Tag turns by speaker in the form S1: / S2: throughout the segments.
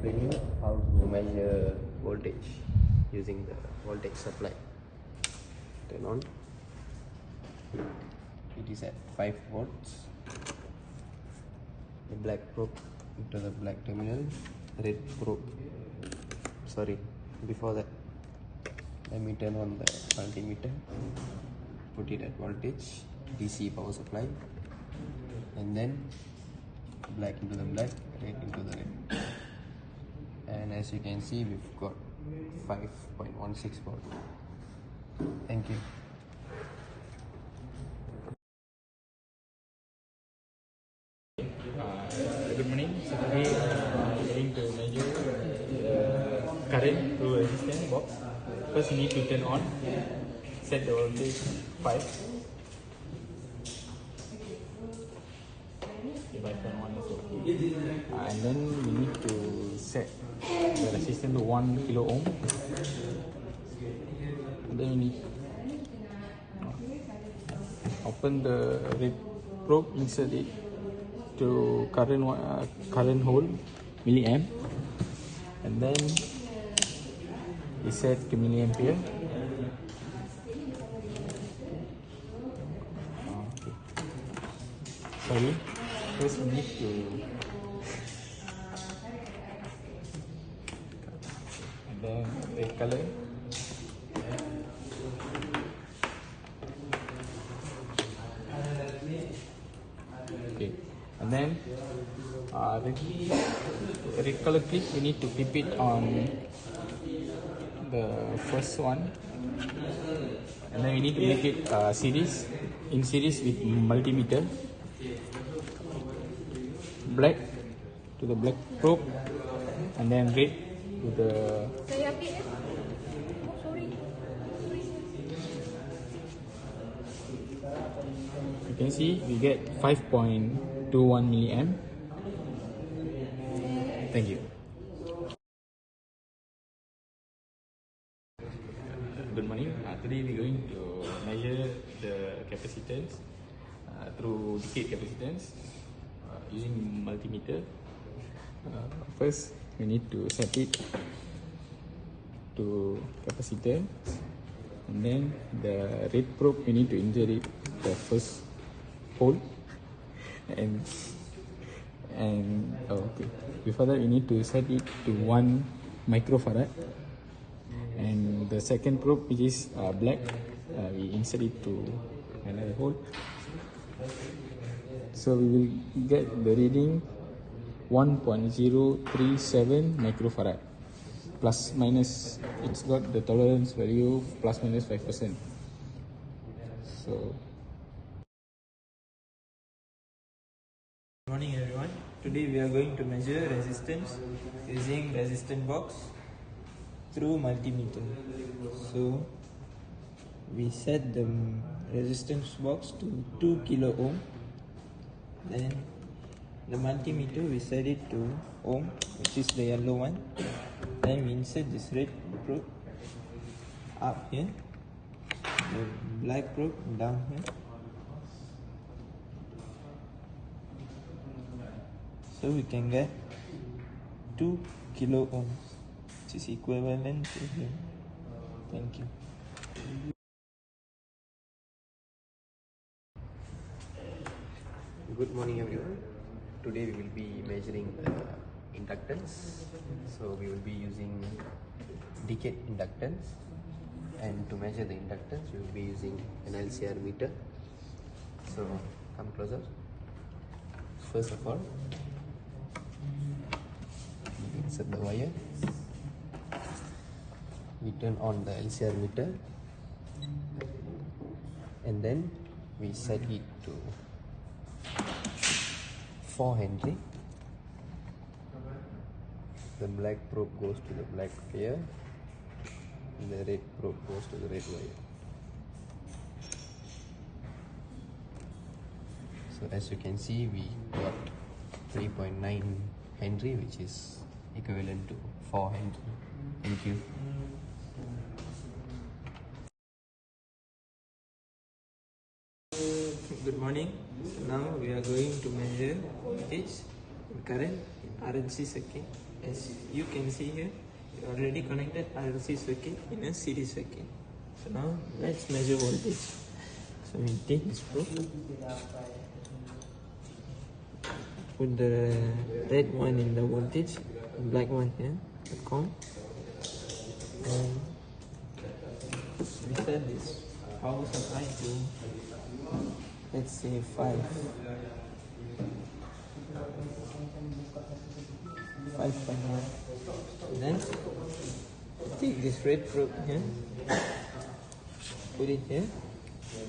S1: explain you how to measure voltage using the voltage supply. Turn on. It is at 5 volts. The black probe into the black terminal, red probe. Sorry, before that, let me turn on the multimeter. Put it at voltage, DC power supply, and then black into the black, red into the red. And as you can see, we've got 5.16 volt. Thank you.
S2: Good morning. So today I'm going to measure current through a resistance box. First you need to turn on, set the voltage 5. If I turn on it's okay. And then we need to set the resistance to 1 kilo ohm. And then we need open the red probe, insert it to current hole milliamp, and then we set to milliampere. Okay. Sorry, first we need to and then red color. Okay, and then red color clip, we need to clip it on the first one, and then we need to make it in series with multimeter. Black to the black probe, and then red to the you can see we get 5.21 milliamp. Thank you. Good morning. Today we're going to measure the capacitance through decade capacitance using multimeter. First, we need to set it to capacitor, and then the red probe we need to insert it the first hole, and okay. Before that, we need to set it to 1 microfarad, and the second probe, which is black, we insert it to another hole. So we will get the reading 1.037 microfarad, plus minus. It's got the tolerance value plus minus 5%. So.
S3: Good morning everyone. Today we are going to measure resistance using resistance box through multimeter. So we set the resistance box to 2 kilo ohm. Then the multimeter we set it to ohm, which is the yellow one. Then we insert this red probe up here, the black probe down here. So we can get 2 kilo ohms, which is equivalent to here. Thank you.
S1: Good morning everyone. Today we will be measuring the inductance. So we will be using decade inductance, and to measure the inductance we will be using an LCR meter. So come closer. First of all, insert the wire. We turn on the LCR meter, and then we set it to 4 Henry. The black probe goes to the black wire, and the red probe goes to the red wire. So as you can see, we got 3.9 Henry, which is equivalent to 4 Henry. Thank you.
S3: Good morning. Now we are going to measure voltage and current in RNC circuit. as you can see here, we already connected RLC circuit in a series circuit. So now let's measure voltage. So we take this probe, put the red one in the voltage, black one here, the com, and we set this power supply to, let's say, 5.1. Then take this red probe here, put it here,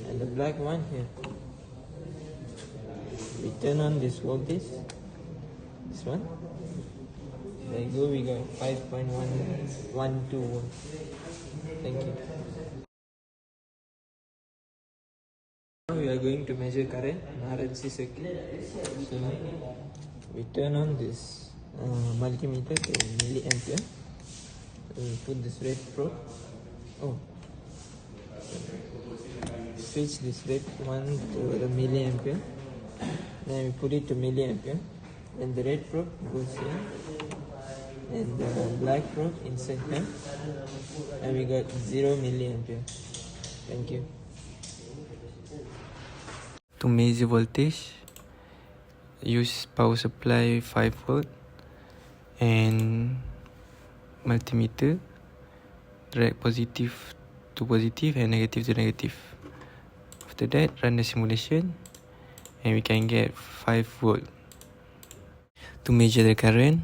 S3: and the black one here. We turn on this voltage, this one. There you go, we got 5.112 volts. Thank you. Now we are going to measure current in RLC circuit. So we turn on this multimeter to milliampere. So we put this red probe. Switch this red one to the milliampere. Then we put it to milliampere. Then the red probe goes here. And the black probe inside here. And we got 0 milliampere. Thank you.
S4: To measure voltage, use power supply 5 volt and multimeter, direct positive to positive and negative to negative. After that, run the simulation and we can get 5 volt. To measure the current,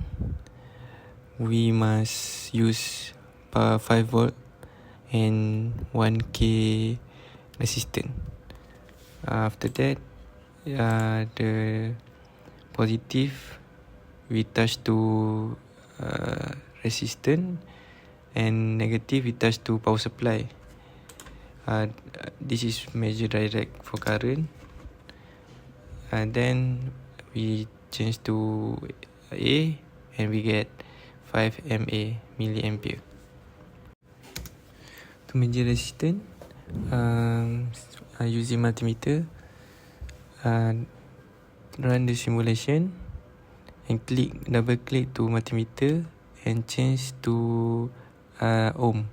S4: we must use 5 volt and 1k resistance. After that, the positive we touch to resistance and negative we touch to power supply. This is measure direct for current. Then we change to A and we get 5 mA milliampere. To measure resistance, using multimeter, run the simulation and double click to multimeter and change to ohm,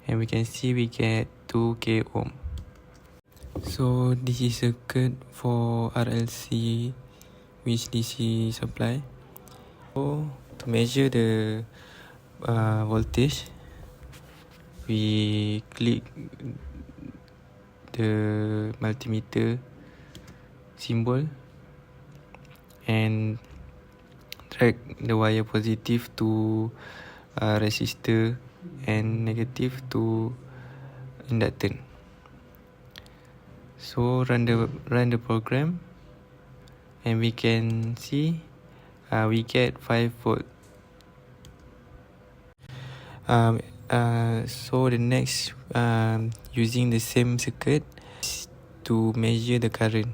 S4: and we can see we get 2k ohm. So this is circuit for RLC with DC supply. So to measure the voltage, we click the multimeter symbol and drag the wire positive to resistor and negative to inductance. So run the program and we can see we get 5 volt. So the next, using the same circuit to measure the current.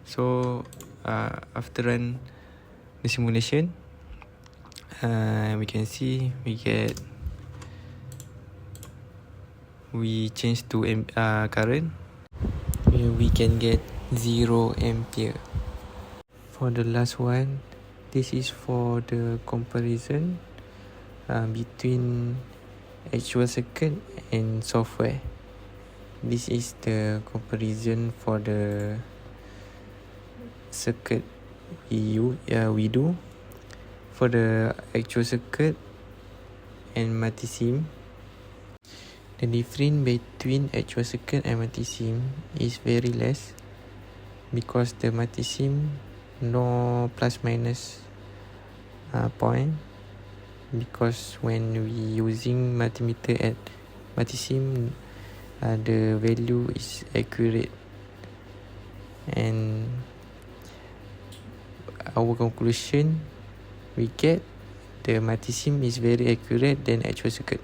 S4: So after run the simulation, we can see we change to current. We can get 0 ampere. For the last one, this is for the comparison between actual circuit and software. This is the comparison for the circuit we do for the actual circuit and multisim. The difference between actual circuit and multisim is very less because the multisim no plus minus point, because when we using multimeter at multisim, the value is accurate, and our conclusion, we get the multisim is very accurate than actual circuit.